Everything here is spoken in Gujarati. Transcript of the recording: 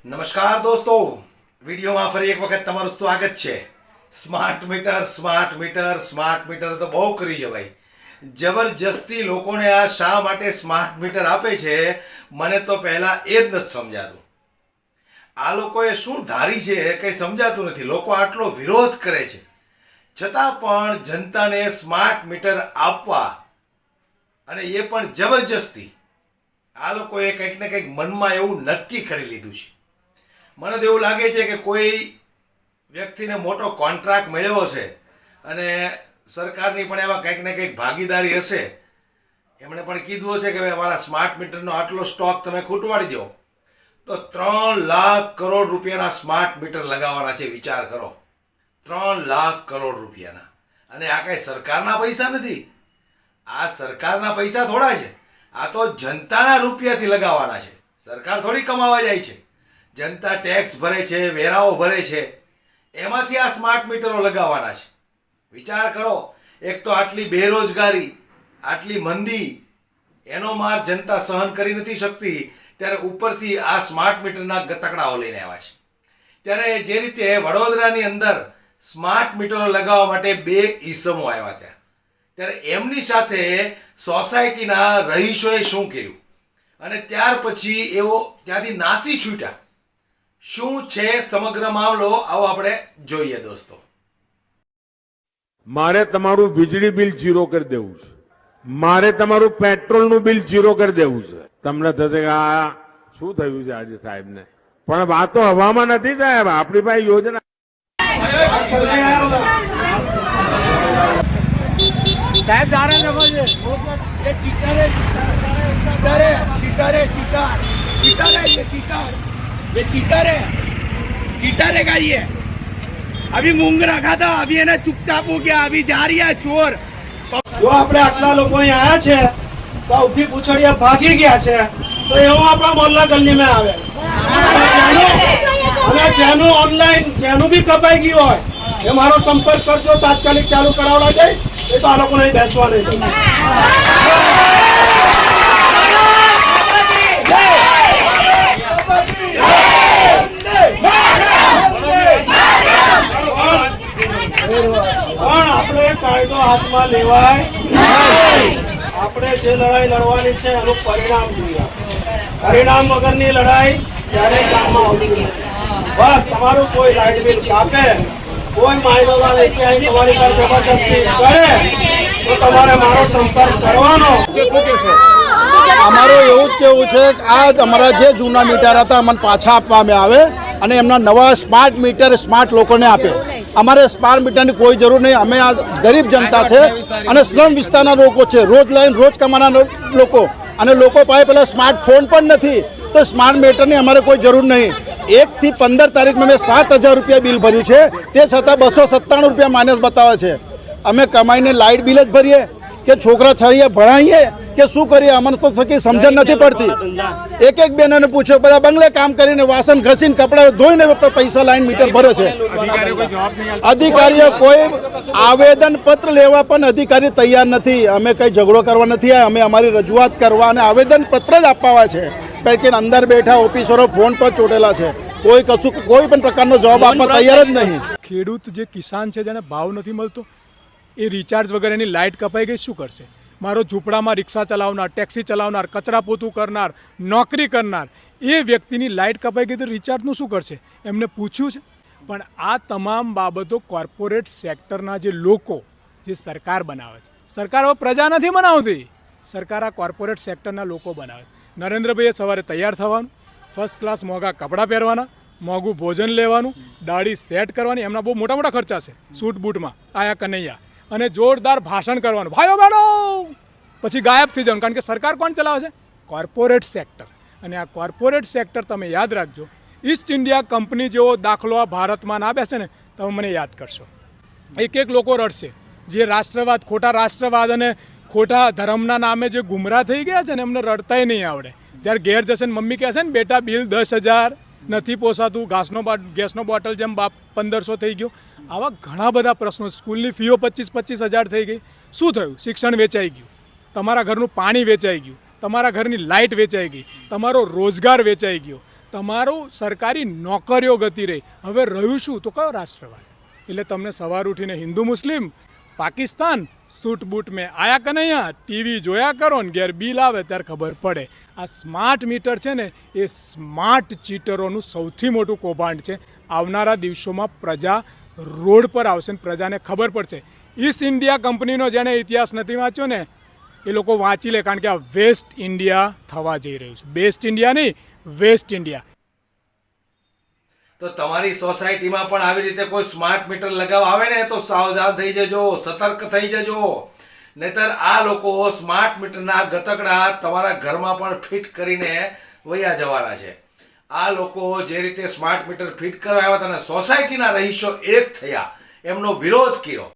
નમસ્કાર દોસ્તો, વિડીયોમાં ફરી એક વખત તમારું સ્વાગત છે। સ્માર્ટ મીટર તો બહુ કરી છે ભાઈ, જબરજસ્તી લોકોને આ શા માટે સ્માર્ટ મીટર આપે છે મને તો પહેલા એ જ નથી સમજાતું। આ લોકોએ શું ધારી છે કંઈ સમજાતું નથી। લોકો આટલો વિરોધ કરે છે છતાં પણ જનતાને સ્માર્ટ મીટર આપવા, અને એ પણ જબરજસ્તી, આ લોકોએ કંઈક ને કંઈક મનમાં એવું નક્કી કરી લીધું છે। મને તો એવું લાગે છે કે કોઈ વ્યક્તિને મોટો કોન્ટ્રાક્ટ મળ્યો છે અને સરકારની પણ એમાં કંઈક ને કંઈક ભાગીદારી હશે। એમણે પણ કીધું હશે કે ભાઈ અમારા સ્માર્ટ મીટરનો આટલો સ્ટોક તમે ખૂટવાડી દો, તો 3 લાખ કરોડ રૂપિયાના સ્માર્ટ મીટર લગાવવાના છે। વિચાર કરો, 3 લાખ કરોડ રૂપિયાના। અને આ કાંઈ સરકારના પૈસા નથી, આ સરકારના પૈસા થોડા છે, આ તો જનતાના રૂપિયાથી લગાવવાના છે। સરકાર થોડી કમાવા જાય છે, જનતા ટેક્સ ભરે છે, વેરાઓ ભરે છે, એમાંથી આ સ્માર્ટ મીટરો લગાવવાના છે। વિચાર કરો, એક તો આટલી બેરોજગારી, આટલી મંદી, એનો માર જનતા સહન કરી નથી શકતી, ત્યારે ઉપરથી આ સ્માર્ટ મીટરના તકડાઓ લઈને આવ્યા છે। ત્યારે જે રીતે વડોદરાની અંદર સ્માર્ટ મીટરો લગાવવા માટે 2 ઈસમો આવ્યા હતા, ત્યારે એમની સાથે સોસાયટીના રહીશોએ શું કર્યું અને ત્યાર પછી એવો ત્યાંથી નાસી છૂટ્યા, શું છે સમગ્ર મામલો, આવો આપણે જોઈએ દોસ્તો। મારે તમારું વીજળી બિલ 0 કરી દેવું છે, મારે તમારું પેટ્રોલનું બિલ 0 કરી દેવું છે। તમને થશે કે આ શું થયું છે આજે સાહેબને, પણ વાત તો હવામાં નથી સાહેબ, આપણી પાસે યોજના। साहब जा रहे हैं, देखो ये चीटर है, चीटर है, चीटर है, चीटर, चीटर है, ये चीटर है, चीटर है का ये। अभी मूंग रखा था, अभी है ना चुपचाप हो गया, अभी जा रही है चोर। જો આપણે આટલા લોકો અહીંયા આયા છે તો ઉભી પૂછડીયા ભાગી ગયા છે, તો એવું આપણા મોહલ્લા ગલીમાં આવે અને જેનું ઓનલાઈન જેનું બી કપાઈ ગયું હોય એ મારો સંપર્ક કરજો, તાત્કાલિક ચાલુ કરાવડા જઈશ। એ તો આ લોકો નહીં બેસવા નહીં દઉં। પણ આપણે કાયદો હાથમાં લેવાય નહીં। આપણે જે લડાઈ લડવાની છે એનું પરિણામ જોઈએ, પરિણામ વગરની લડાઈ ક્યારેય કામમાં આવતી નથી। બસ તમારું કોઈ લાઇટ બિલ કાપે, કોઈ માહિતગાર વ્યક્તિ અહીં તમારી પર જબરજસ્તી કરે તો તમારે મારો સંપર્ક કરવાનો। અમારું એવું જ કહેવું છે કે આ અમારા જે જૂના મીટર હતા અમને પાછા આપવામાં આવે અને એમના નવા સ્માર્ટ મીટર સ્માર્ટ લોકોને આપે। અમારે સ્માર્ટ મીટરની કોઈ જરૂર નહીં। અમે આ ગરીબ જનતા છે અને સ્લમ વિસ્તારના લોકો છે, રોજ લઈને રોજ કમાના લોકો, અને લોકો પાસે પેલા સ્માર્ટફોન પણ નથી, તો સ્માર્ટ મીટરની અમારે કોઈ જરૂર નહીં। 1 થી 15 તારીખમાં મેં 7,000 રૂપિયા બિલ ભર્યું છે, તે છતાં 297 રૂપિયા માઇનસ બતાવે છે। અમે કમાઈને લાઇટ બિલ જ ભરીએ કે છોકરા છરીએ ભણાવીએ કે શું કરીએ, અમને તો સકી સમજણ નથી પડતી। એક બહેનોને પૂછ્યો, બધા બંગલે કામ કરીને વાસણ ઘસીને કપડાં ધોઈને પૈસા લાઈન મીટર ભરે છે। અધિકારીઓ કોઈ આવેદન પત્ર લેવા પણ અધિકારી તૈયાર નથી। અમે કંઈ ઝઘડો કરવા નથી આવ્યા, અમે અમારી રજૂઆત કરવા અને આવેદન પત્ર જ આપવા છે। પૈકી અંદર બેઠા ઓફિસરો ફોન પર ચોટેલા છે, કોઈ કશું કોઈ પણ પ્રકારનો જવાબ આપવા તૈયાર જ નહીં। ખેડૂત જે કિસાન છે જેને ભાવ નથી મળતો, એ રિચાર્જ વગર એની લાઇટ કપાઈ ગઈ, શું કરશે? મારો ઝૂંપડામાં રિક્ષા ચલાવનાર, ટેક્સી ચલાવનાર, કચરા પોતું કરનાર, નોકરી કરનાર, એ વ્યક્તિની લાઇટ કપાઈ ગઈ તો રિચાર્જનું શું કરશે? એમને પૂછ્યું છે? પણ આ તમામ બાબતો કોર્પોરેટ સેક્ટરના જે લોકો, જે સરકાર બનાવે છે, સરકાર હવે પ્રજા નથી બનાવતી, સરકાર આ કોર્પોરેટ સેક્ટરના લોકો બનાવે છે। નરેન્દ્રભાઈએ સવારે તૈયાર થવાનું, ફર્સ્ટ ક્લાસ મોંઘા કપડાં પહેરવાના, મોંઘું ભોજન લેવાનું, દાઢી સેટ કરવાની, એમના બહુ મોટા મોટા ખર્ચા છે, સૂટ બૂટમાં આયા કનૈયા, અને જોરદાર ભાષણ કરવાનું, ભાઈઓ બહેનો, પછી ગાયબ થઈ જવાનું। કારણ કે સરકાર કોણ ચલાવે છે? Corporate sector. અને આ કોર્પોરેટ સેક્ટર તમે યાદ રાખજો, ઈસ્ટ ઇન્ડિયા કંપની જેવો દાખલો આ ભારતમાં ના બેસે ને, તમે મને યાદ કરશો। એક લોકો રડશે જે રાષ્ટ્રવાદ, ખોટા રાષ્ટ્રવાદ અને ખોટા ધર્મના નામે જે ગુમરાહ થઈ ગયા છે ને, એમને રડતાય નહીં આવડે। જ્યારે ઘેર જશે ને મમ્મી કહેશે ને, બેટા બિલ 10,000 નથી પોસાતું, ગેસનો બોટલ જેમ 1500 થઈ ગયો, આવા ઘણા બધા પ્રશ્નો। સ્કૂલની ફીઓ 25,000 થઈ ગઈ, શું થયું? શિક્ષણ વેચાઈ ગયું, તમારા ઘરનું પાણી વેચાઈ ગયું, તમારા ઘરની લાઇટ વેચાઈ ગઈ, તમારો રોજગાર વેચાઈ ગયો, તમારું સરકારી નોકરીઓ ગતિ રહી. હવે રહ્યું શું તો કયો રાષ્ટ્રવાદ? એટલે તમને સવાર ઉઠીને હિન્દુ મુસ્લિમ પાકિસ્તાન સૂટ બૂટ મેં આયા કનૈયા ટીવી જોયા કરો ને ઘેર બિલ આવે ત્યારે ખબર પડે. આ સ્માર્ટ મીટર છે ને એ સ્માર્ટ ચીટરોનું સૌથી મોટું કૌભાંડ છે. આવનારા દિવસોમાં પ્રજા રોડ પર આવશે ને પ્રજાને ખબર પડશે. ઈસ્ટ ઇન્ડિયા કંપનીનો જેણે ઇતિહાસ નથી વાંચ્યો ને એ લોકો વાંચી લે, કારણ કે આ વેસ્ટ ઇન્ડિયા થવા જઈ રહ્યું છે. બેસ્ટ ઇન્ડિયા નહીં, વેસ્ટ ઇન્ડિયા. તો તમારી સોસાયટીમાં પણ આવી રીતે કોઈ સ્માર્ટ મીટર લગાવવા આવે ને તો સાવધાન થઈ જજો, સતર્ક થઈ જજો. નહીતર આ લોકો સ્માર્ટ મીટરના ગતકડા તમારા ઘરમાં પણ ફિટ કરીને વયા જવાના છે. આ લોકો જે રીતે સ્માર્ટ મીટર ફિટ કરવા આવ્યા હતા અને સોસાયટીના રહીશો એક થયા, એમનો વિરોધ કર્યો,